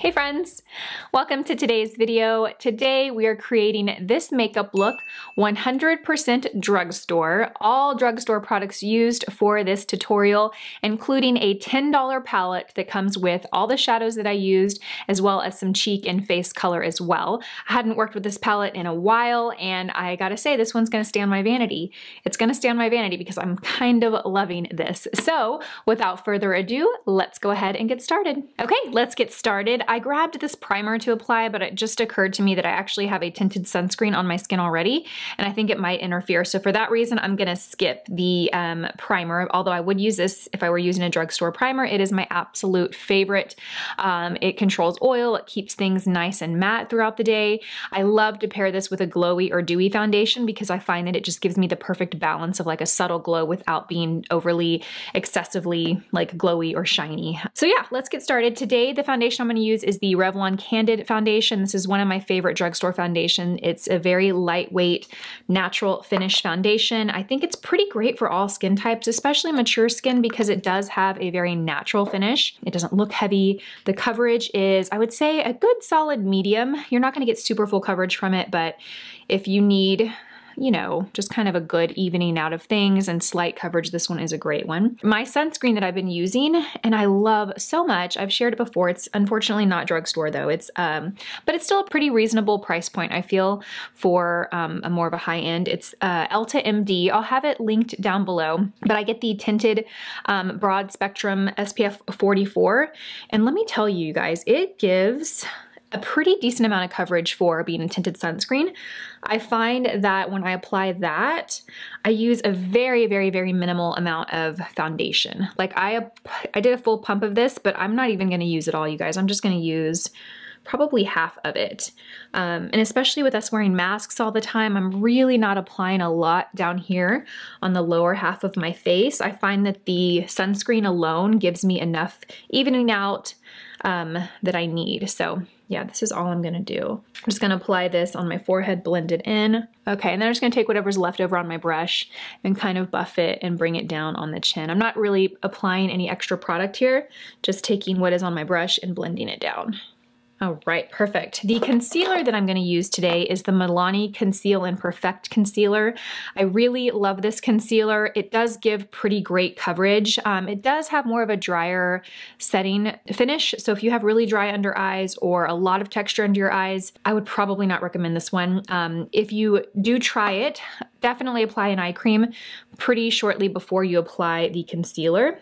Hey friends, welcome to today's video. Today we are creating this makeup look 100% drugstore. All drugstore products used for this tutorial, including a $10 palette that comes with all the shadows that I used, as well as some cheek and face color as well. I hadn't worked with this palette in a while, and I gotta say this one's gonna stay on my vanity. It's gonna stay on my vanity because I'm kind of loving this. So without further ado, let's go ahead and get started. Okay, let's get started. I grabbed this primer to apply, but it just occurred to me that I actually have a tinted sunscreen on my skin already, and I think it might interfere. So for that reason, I'm gonna skip the primer, although I would use this if I were using a drugstore primer. It is my absolute favorite. It controls oil, it keeps things nice and matte throughout the day. I love to pair this with a glowy or dewy foundation because I find that it just gives me the perfect balance of like a subtle glow without being overly, excessively like glowy or shiny. So yeah, let's get started. Today, the foundation I'm gonna use is the REVLON Candid foundation. This is one of my favorite drugstore foundation. It's a very lightweight, natural finish foundation. I think it's pretty great for all skin types, especially mature skin, because it does have a very natural finish. It doesn't look heavy. The coverage is, I would say, a good solid medium. You're not gonna get super full coverage from it, but if you need, you know, just kind of a good evening out of things and slight coverage, this one is a great one. My sunscreen that I've been using and I love so much, I've shared it before, it's unfortunately not drugstore though, it's but it's still a pretty reasonable price point, I feel, for a more of a high end. It's Elta MD. I'll have it linked down below, but I get the tinted broad spectrum SPF 44, and let me tell you guys, it gives a pretty decent amount of coverage for being a tinted sunscreen. I find that when I apply that, I use a very, very, very minimal amount of foundation. Like I did a full pump of this, but I'm not even gonna use it all, you guys. I'm just gonna use probably half of it. And especially with us wearing masks all the time, I'm really not applying a lot down here on the lower half of my face. I find that the sunscreen alone gives me enough evening out that I need. So yeah, this is all I'm gonna do. I'm just gonna apply this on my forehead, blend it in. Okay, and then I'm just gonna take whatever's left over on my brush and kind of buff it and bring it down on the chin. I'm not really applying any extra product here, just taking what is on my brush and blending it down. All right, perfect. The concealer that I'm gonna use today is the MILANI Conceal and Perfect Concealer. I really love this concealer. It does give pretty great coverage. It does have more of a drier setting finish, so if you have really dry under eyes or a lot of texture under your eyes, I would probably not recommend this one. If you do try it, definitely apply an eye cream pretty shortly before you apply the concealer,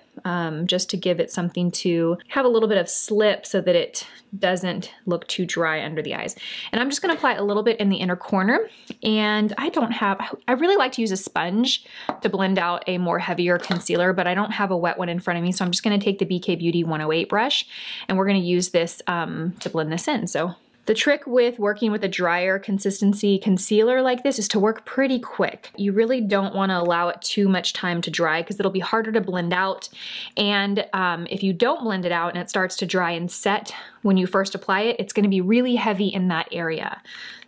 just to give it something to have a little bit of slip so that it doesn't look too dry under the eyes. And I'm just gonna apply a little bit in the inner corner, and I really like to use a sponge to blend out a more heavier concealer, but I don't have a wet one in front of me, so I'm just gonna take the BK Beauty 108 brush, and we're gonna use this to blend this in. So the trick with working with a drier consistency concealer like this is to work pretty quick. You really don't want to allow it too much time to dry because it'll be harder to blend out. And if you don't blend it out and it starts to dry and set when you first apply it, it's going to be really heavy in that area.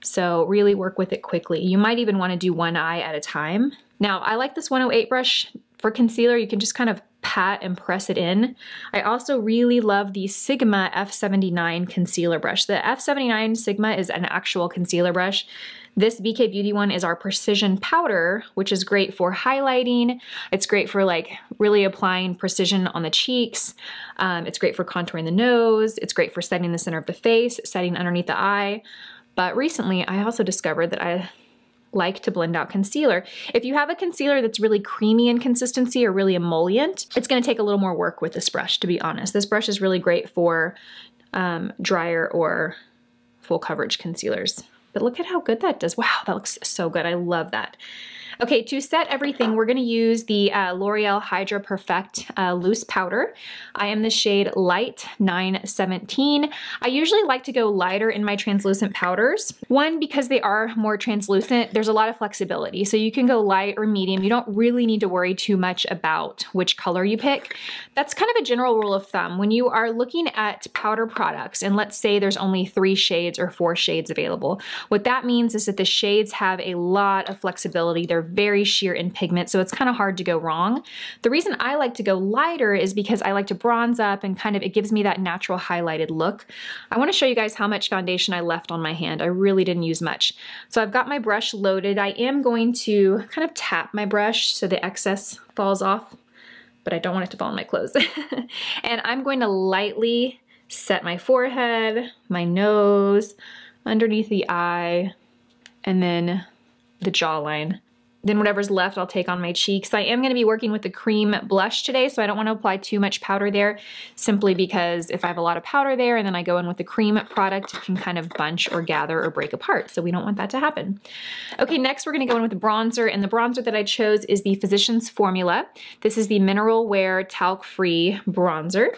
So really work with it quickly. You might even want to do one eye at a time. Now, I like this 108 brush for concealer. You can just kind of pat and press it in. I also really love the Sigma F79 concealer brush. The F79 Sigma is an actual concealer brush. This BK Beauty one is our precision powder, which is great for highlighting. It's great for like really applying precision on the cheeks. It's great for contouring the nose. It's great for setting the center of the face, setting underneath the eye. But recently I also discovered that I like to blend out concealer. If you have a concealer that's really creamy in consistency or really emollient, it's gonna take a little more work with this brush, to be honest. This brush is really great for drier or full coverage concealers. But look at how good that does. Wow, that looks so good. I love that. Okay, to set everything, we're gonna use the L'Oreal Hydra Perfect Loose Powder. I am the shade Light 917. I usually like to go lighter in my translucent powders. One, because they are more translucent, there's a lot of flexibility. So you can go light or medium. You don't really need to worry too much about which color you pick. That's kind of a general rule of thumb. When you are looking at powder products, and let's say there's only 3 shades or 4 shades available, what that means is that the shades have a lot of flexibility. They're very sheer in pigment, so it's kind of hard to go wrong. The reason I like to go lighter is because I like to bronze up and kind of, it gives me that natural highlighted look. I want to show you guys how much foundation I left on my hand. I really didn't use much. So I've got my brush loaded. I am going to kind of tap my brush so the excess falls off, but I don't want it to fall on my clothes. And I'm going to lightly set my forehead, my nose, underneath the eye, and then the jawline. Then whatever's left I'll take on my cheeks. I am going to be working with the cream blush today, so I don't want to apply too much powder there, simply because if I have a lot of powder there and then I go in with the cream product, it can kind of bunch or gather or break apart, so we don't want that to happen. Okay, next we're going to go in with the bronzer, and the bronzer that I chose is the Physicians Formula. This is the Mineral Wear Talc-Free Bronzer.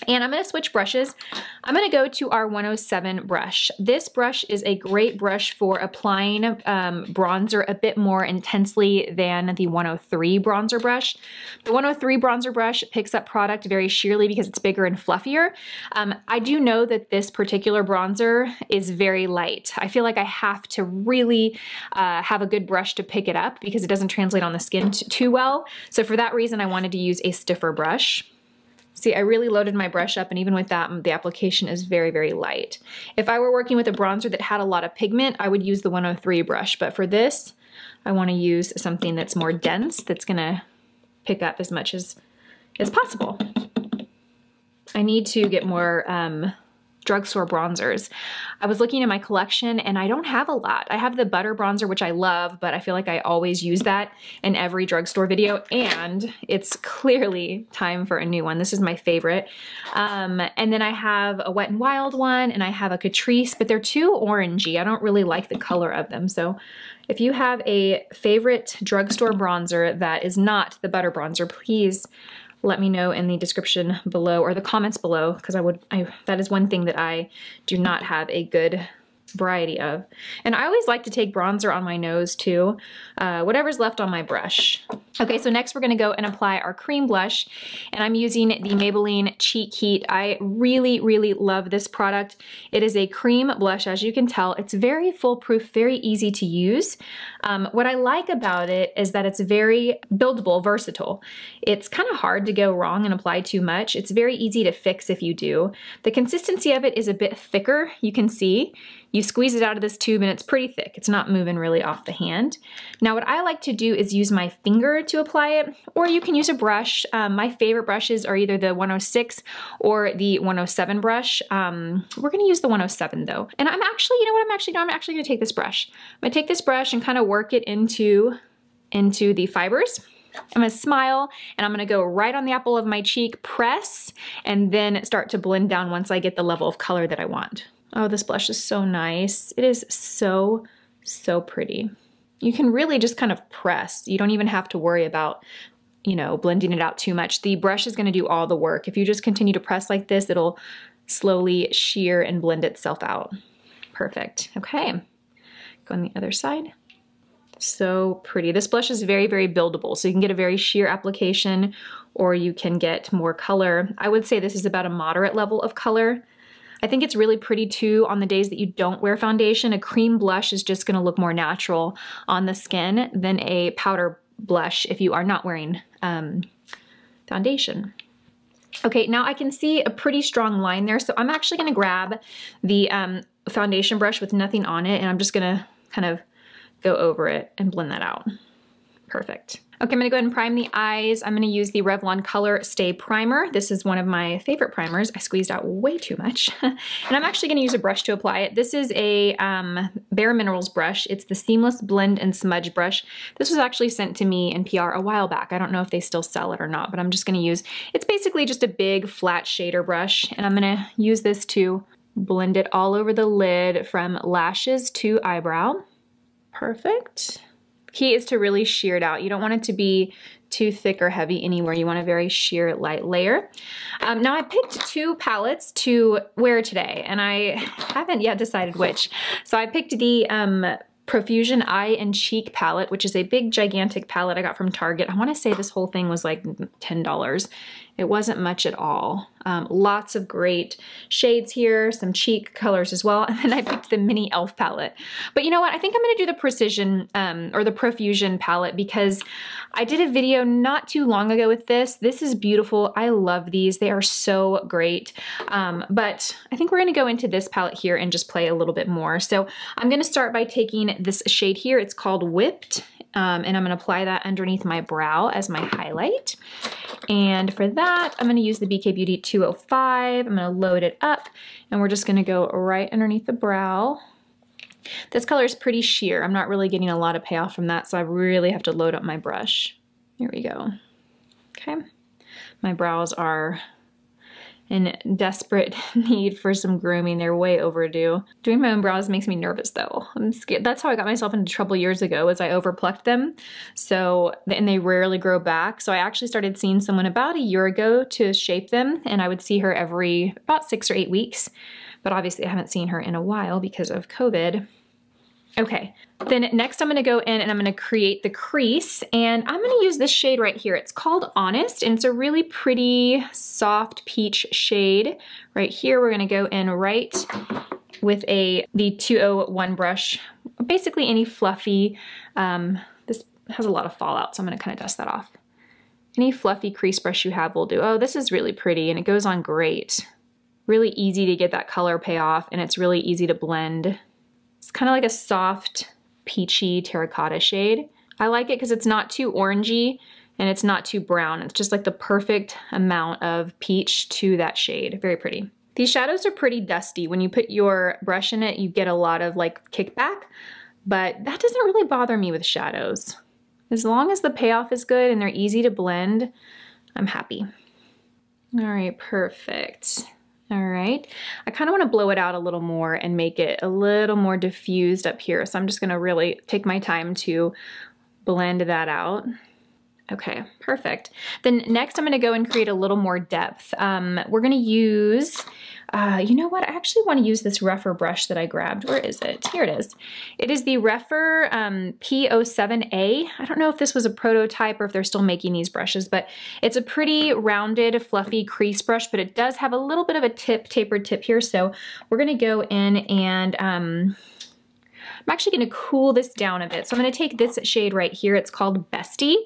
And I'm going to switch brushes. I'm going to go to our 107 brush. This brush is a great brush for applying bronzer a bit more intensely than the 103 bronzer brush. The 103 bronzer brush picks up product very sheerly because it's bigger and fluffier. I do know that this particular bronzer is very light. I feel like I have to really have a good brush to pick it up because it doesn't translate on the skin too well. So for that reason, I wanted to use a stiffer brush. See, I really loaded my brush up, and even with that, the application is very, very light. If I were working with a bronzer that had a lot of pigment, I would use the 103 brush, but for this, I want to use something that's more dense, that's gonna pick up as much as possible. I need to get more drugstore bronzers. I was looking at my collection and I don't have a lot. I have the butter bronzer, which I love, but I feel like I always use that in every drugstore video, and it's clearly time for a new one. This is my favorite. And then I have a Wet n Wild one, and I have a Catrice, but they're too orangey. I don't really like the color of them. So if you have a favorite drugstore bronzer that is not the butter bronzer, please let me know in the description below or the comments below, because that is one thing that I do not have a good variety of. And I always like to take bronzer on my nose too, whatever's left on my brush. Okay, so next we're gonna go and apply our cream blush, and I'm using the Maybelline Cheek Heat. I really, really love this product. It is a cream blush, as you can tell. It's very foolproof, very easy to use. What I like about it is that it's very buildable, versatile. It's kind of hard to go wrong and apply too much. It's very easy to fix if you do. The consistency of it is a bit thicker, you can see. You squeeze it out of this tube and it's pretty thick. It's not moving really off the hand. Now what I like to do is use my finger to apply it, or you can use a brush. My favorite brushes are either the 106 or the 107 brush. We're gonna use the 107 though. And I'm actually, you know what I'm actually doing? I'm actually gonna take this brush. I'm gonna take this brush and kind of work it into the fibers. I'm gonna smile and I'm gonna go right on the apple of my cheek, press, and then start to blend down once I get the level of color that I want. Oh, this blush is so nice. It is so, so pretty. You can really just kind of press. You don't even have to worry about, you know, blending it out too much. The brush is gonna do all the work. If you just continue to press like this, it'll slowly shear and blend itself out. Perfect, okay. Go on the other side. So pretty. This blush is very, very buildable. So you can get a very sheer application, or you can get more color. I would say this is about a moderate level of color. I think it's really pretty too on the days that you don't wear foundation. A cream blush is just gonna look more natural on the skin than a powder blush if you are not wearing foundation. Okay, now I can see a pretty strong line there, so I'm actually gonna grab the foundation brush with nothing on it, and I'm just gonna kind of go over it and blend that out. Perfect. Okay, I'm gonna go ahead and prime the eyes. I'm gonna use the Revlon ColorStay Primer. This is one of my favorite primers. I squeezed out way too much. And I'm actually gonna use a brush to apply it. This is a bareMinerals brush. It's the Seamless Blend and Smudge Brush. This was actually sent to me in PR a while back. I don't know if they still sell it or not, but I'm just gonna use, it's basically just a big flat shader brush, and I'm gonna use this to blend it all over the lid from lashes to eyebrow. Perfect. Key is to really shear it out. You don't want it to be too thick or heavy anywhere. You want a very sheer, light layer. Now I picked two palettes to wear today, and I haven't yet decided which. So I picked the Profusion Eye and Cheek palette, which is a big, gigantic palette I got from Target. I want to say this whole thing was like $10. It wasn't much at all. Lots of great shades here, some cheek colors as well. And then I picked the mini e.l.f. palette. But you know what? I think I'm gonna do the Precision or the Profusion palette because I did a video not too long ago with this. This is beautiful. I love these. They are so great. But I think we're gonna go into this palette here and just play a little bit more. So I'm gonna start by taking this shade here. It's called Whipped. And I'm gonna apply that underneath my brow as my highlight. And for that, I'm gonna use the BK Beauty 205. I'm gonna load it up and we're just gonna go right underneath the brow. This color is pretty sheer. I'm not really getting a lot of payoff from that, so I really have to load up my brush. Here we go. Okay. My brows are in desperate need for some grooming. They're way overdue. Doing my own brows makes me nervous though. I'm scared. That's how I got myself into trouble years ago, is I overplucked them. And they rarely grow back. So I actually started seeing someone about a year ago to shape them, and I would see her every about 6 or 8 weeks. But obviously I haven't seen her in a while because of COVID. Okay, then next I'm gonna go in and I'm gonna create the crease, and I'm gonna use this shade right here. It's called Honest, and it's a really pretty soft peach shade. Right here, we're gonna go in right with the 201 brush, basically any fluffy, this has a lot of fallout, so I'm gonna kind of dust that off. Any fluffy crease brush you have will do. Oh, this is really pretty, and it goes on great. Really easy to get that color payoff, and it's really easy to blend. It's kind of like a soft, peachy terracotta shade. I like it because it's not too orangey and it's not too brown. It's just like the perfect amount of peach to that shade. Very pretty. These shadows are pretty dusty. When you put your brush in it, you get a lot of like kickback, but that doesn't really bother me with shadows. As long as the payoff is good and they're easy to blend, I'm happy. All right, perfect. All right, I kind of want to blow it out a little more and make it a little more diffused up here. So I'm just gonna really take my time to blend that out. Okay, perfect. Then next I'm gonna go and create a little more depth. We're gonna use, you know what? I actually wanna use this rougher brush that I grabbed. Where is it? Here it is. It is the Rephr P07A. I don't know if this was a prototype or if they're still making these brushes, but it's a pretty rounded, fluffy crease brush, but it does have a little bit of a tapered tip here. So we're gonna go in and, I'm actually gonna cool this down a bit. So I'm gonna take this shade right here. It's called Beste.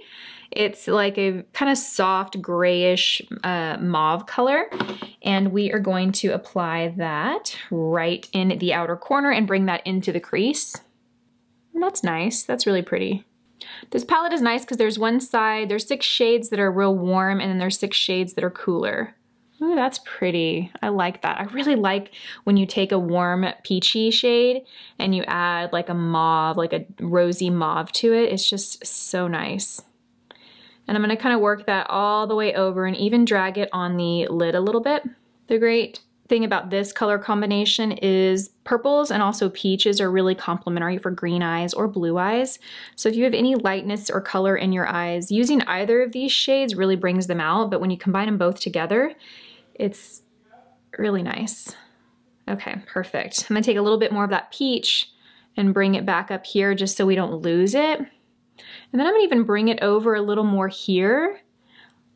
It's like a kind of soft grayish mauve color, and we are going to apply that right in the outer corner and bring that into the crease. And that's nice. That's really pretty. This palette is nice because there's one side, there's 6 shades that are real warm, and then there's 6 shades that are cooler. Ooh, that's pretty. I like that. I really like when you take a warm peachy shade and you add like a mauve, like a rosy mauve to it. It's just so nice. And I'm gonna kind of work that all the way over and even drag it on the lid a little bit. The great thing about this color combination is purples and also peaches are really complementary for green eyes or blue eyes. So if you have any lightness or color in your eyes, using either of these shades really brings them out, but when you combine them both together, it's really nice. Okay, perfect. I'm gonna take a little bit more of that peach and bring it back up here just so we don't lose it. And then I'm gonna even bring it over a little more here.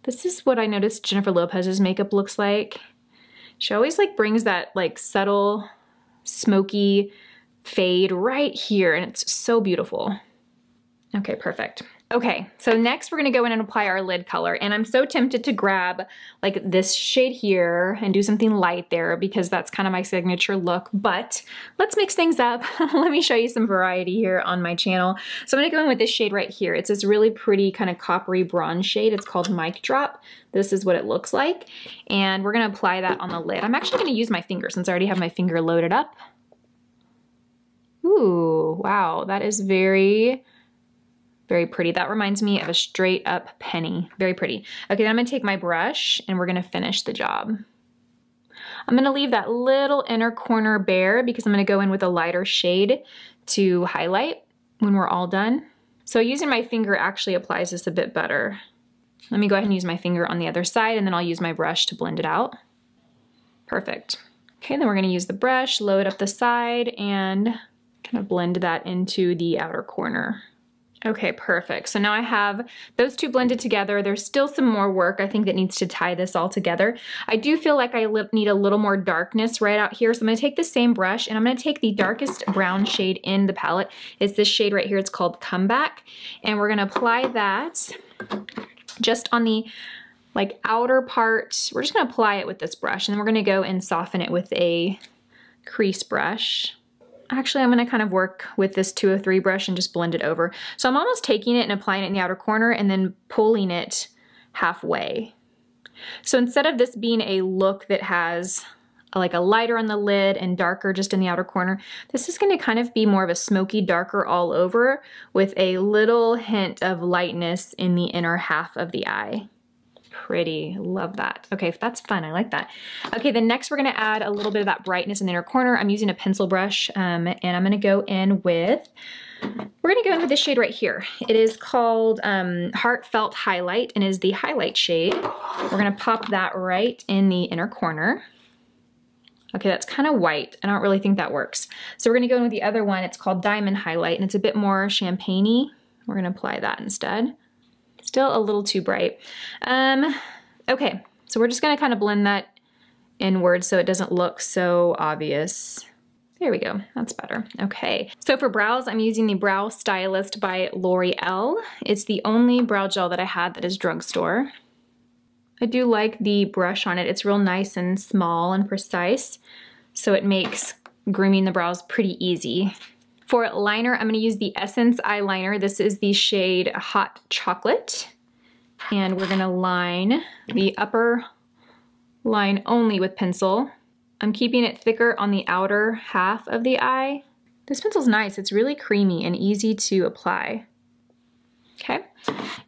This is what I noticed Jennifer Lopez's makeup looks like. She always like brings that like subtle, smoky fade right here, and it's so beautiful. Okay, perfect. Okay, so next we're gonna go in and apply our lid color, and I'm so tempted to grab like this shade here and do something light there because that's kind of my signature look, but let's mix things up. Let me show you some variety here on my channel. So I'm gonna go in with this shade right here. It's this really pretty kind of coppery bronze shade. It's called Mic Drop. This is what it looks like, and we're gonna apply that on the lid. I'm actually gonna use my finger since I already have my finger loaded up. Ooh, wow, that is very pretty. That reminds me of a straight up penny. Very pretty. Okay, then I'm gonna take my brush and we're gonna finish the job. I'm gonna leave that little inner corner bare because I'm gonna go in with a lighter shade to highlight when we're all done. So using my finger actually applies this a bit better. Let me go ahead and use my finger on the other side, and then I'll use my brush to blend it out. Perfect. Okay, then we're gonna use the brush, load up the side, and kind of blend that into the outer corner. Okay, perfect. So now I have those two blended together. There's still some more work I think that needs to tie this all together. I do feel like I need a little more darkness right out here. So I'm gonna take the same brush and I'm gonna take the darkest brown shade in the palette. It's this shade right here, it's called Comeback. And we're gonna apply that just on the like outer part. We're just gonna apply it with this brush and then we're gonna go and soften it with a crease brush. Actually, I'm gonna kind of work with this 203 brush and just blend it over. So I'm almost taking it and applying it in the outer corner and then pulling it halfway. So instead of this being a look that has like a lighter on the lid and darker just in the outer corner, this is gonna kind of be more of a smoky darker all over with a little hint of lightness in the inner half of the eye. Pretty, love that. Okay, that's fun, I like that. Okay, then next we're gonna add a little bit of that brightness in the inner corner. I'm using a pencil brush and I'm gonna go in with, this shade right here. It is called Heartfelt Highlight and is the highlight shade. We're gonna pop that right in the inner corner. Okay, that's kind of white. I don't really think that works. So we're gonna go in with the other one. It's called Diamond Highlight and it's a bit more champagne-y. We're gonna apply that instead. Still a little too bright. Okay, so we're just gonna kind of blend that inward so it doesn't look so obvious. There we go, that's better. Okay, so for brows, I'm using the Brow Stylist by L'Oreal. It's the only brow gel that I had that is drugstore. I do like the brush on it. It's real nice and small and precise, so it makes grooming the brows pretty easy. For liner, I'm gonna use the Essence eyeliner. This is the shade Hot Chocolate. And we're gonna line the upper line only with pencil. I'm keeping it thicker on the outer half of the eye. This pencil's nice, it's really creamy and easy to apply. Okay,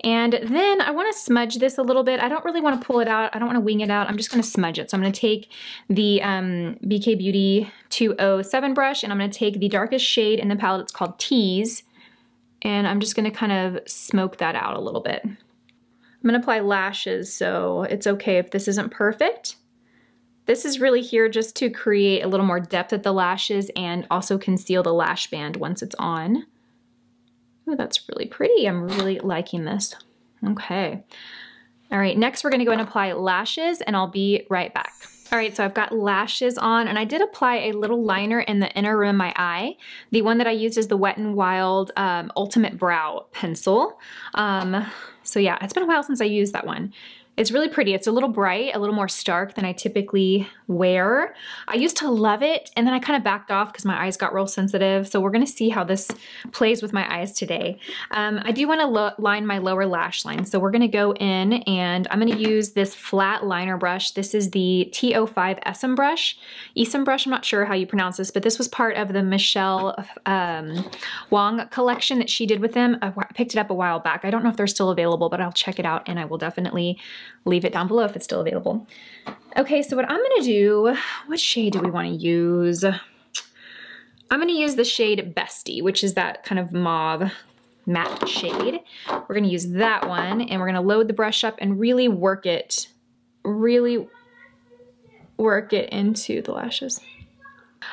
and then I wanna smudge this a little bit. I don't really wanna pull it out, I don't wanna wing it out, I'm just gonna smudge it. So I'm gonna take the BK Beauty 207 brush and I'm gonna take the darkest shade in the palette, it's called Tease, and I'm just gonna kind of smoke that out a little bit. I'm gonna apply lashes, so it's okay if this isn't perfect. This is really here just to create a little more depth at the lashes and also conceal the lash band once it's on. Oh, that's really pretty. I'm really liking this. Okay. All right, next we're gonna go and apply lashes and I'll be right back. All right, so I've got lashes on and I did apply a little liner in the inner rim of my eye. The one that I used is the Wet n Wild Ultimate Brow Pencil. So yeah, it's been a while since I used that one. It's really pretty. It's a little bright, a little more stark than I typically wear. I used to love it and then I kind of backed off because my eyes got real sensitive. So we're gonna see how this plays with my eyes today. I do wanna line my lower lash line. So we're gonna go in and I'm gonna use this flat liner brush. This is the T05 ESUM brush. ESUM brush, I'm not sure how you pronounce this, but this was part of the Michelle Wong collection that she did with them. I picked it up a while back. I don't know if they're still available, but I'll check it out and I will definitely leave it down below if it's still available. Okay, so what I'm gonna do, what shade do we wanna use? I'm gonna use the shade Beste, which is that kind of mauve matte shade. We're gonna use that one and we're gonna load the brush up and really work it into the lashes.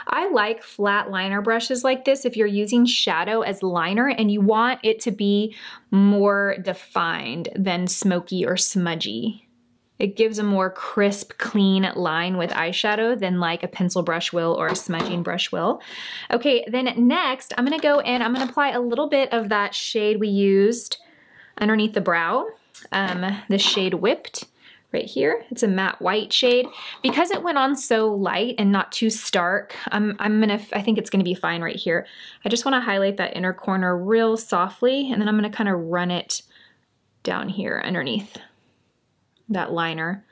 I like flat liner brushes like this if you're using shadow as liner and you want it to be more defined than smoky or smudgy. It gives a more crisp, clean line with eyeshadow than like a pencil brush will or a smudging brush will. Okay, then next I'm gonna go in, I'm gonna apply a little bit of that shade we used underneath the brow, the shade Whipped. Right here, it's a matte white shade. Because it went on so light and not too stark, I think it's gonna be fine right here. I just wanna highlight that inner corner real softly and then I'm gonna kind of run it down here underneath that liner.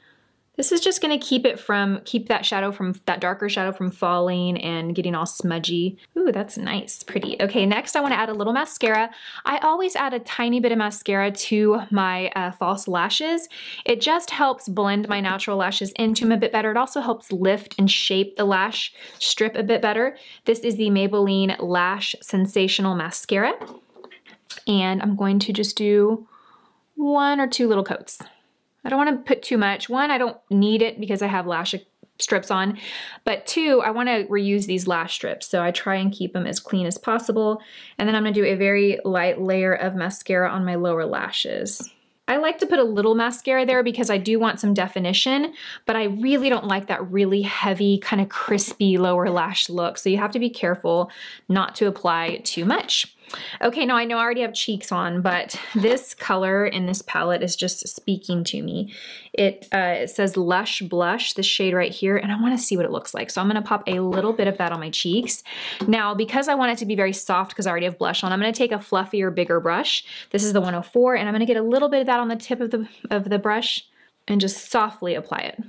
This is just gonna keep that darker shadow from falling and getting all smudgy. Ooh, that's nice, pretty. Okay, next I wanna add a little mascara. I always add a tiny bit of mascara to my false lashes. It just helps blend my natural lashes into them a bit better. It also helps lift and shape the lash strip a bit better. This is the Maybelline Lash Sensational Mascara. And I'm going to just do 1 or 2 little coats. I don't want to put too much. One, I don't need it because I have lash strips on, but 2, I wanna reuse these lash strips. So I try and keep them as clean as possible. And then I'm gonna do a very light layer of mascara on my lower lashes. I like to put a little mascara there because I do want some definition, but I really don't like that really heavy, kind of crispy lower lash look. So you have to be careful not to apply too much. Okay, now I know I already have cheeks on, but this color in this palette is just speaking to me. It says Lush Blush, this shade right here, and I wanna see what it looks like. So I'm gonna pop a little bit of that on my cheeks. Now, because I want it to be very soft because I already have blush on, I'm gonna take a fluffier, bigger brush. This is the 104, and I'm gonna get a little bit of that on the tip of the brush and just softly apply it.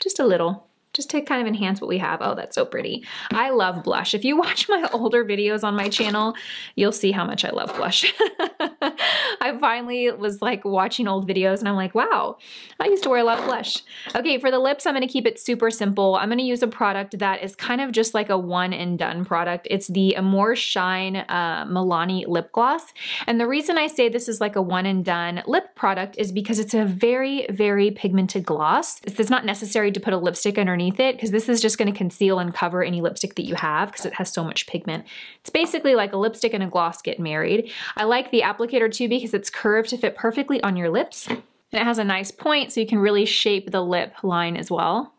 Just a little. Just to kind of enhance what we have. Oh, that's so pretty. I love blush. If you watch my older videos on my channel, you'll see how much I love blush. I finally was like watching old videos and I'm like, wow, I used to wear a lot of blush. Okay, for the lips, I'm gonna keep it super simple. I'm gonna use a product that is kind of just like a one and done product. It's the Amore Shine MILANI lip gloss. And the reason I say this is like a one and done lip product is because it's a very, very pigmented gloss. It's not necessary to put a lipstick underneath it because this is just going to conceal and cover any lipstick that you have because it has so much pigment. It's basically like a lipstick and a gloss get married. I like the applicator too because it's curved to fit perfectly on your lips. And it has a nice point so you can really shape the lip line as well.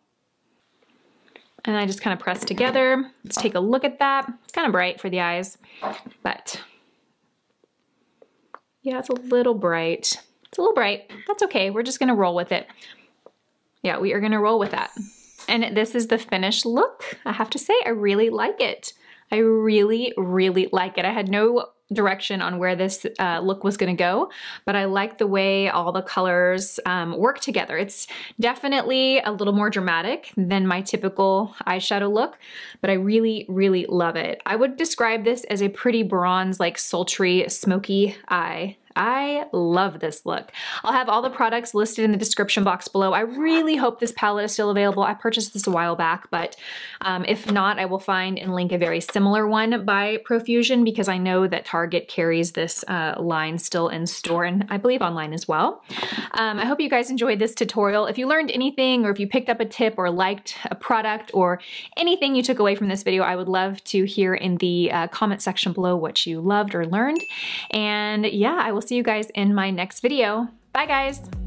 And I just kind of press together. Let's take a look at that. It's kind of bright for the eyes, but yeah, it's a little bright. It's a little bright. That's okay. We're just going to roll with it. Yeah, we are going to roll with that. And this is the finished look. I have to say, I really like it. I really, really like it. I had no direction on where this look was gonna go, but I like the way all the colors work together. It's definitely a little more dramatic than my typical eyeshadow look, but I really, really love it. I would describe this as a pretty bronze, like sultry, smoky eye. I love this look. I'll have all the products listed in the description box below. I really hope this palette is still available. I purchased this a while back, but if not, I will find and link a very similar one by Profusion because I know that Target carries this line still in store and I believe online as well. I hope you guys enjoyed this tutorial. If you learned anything or if you picked up a tip or liked a product or anything you took away from this video, I would love to hear in the comment section below what you loved or learned. And yeah, I will see you guys in my next video. Bye guys.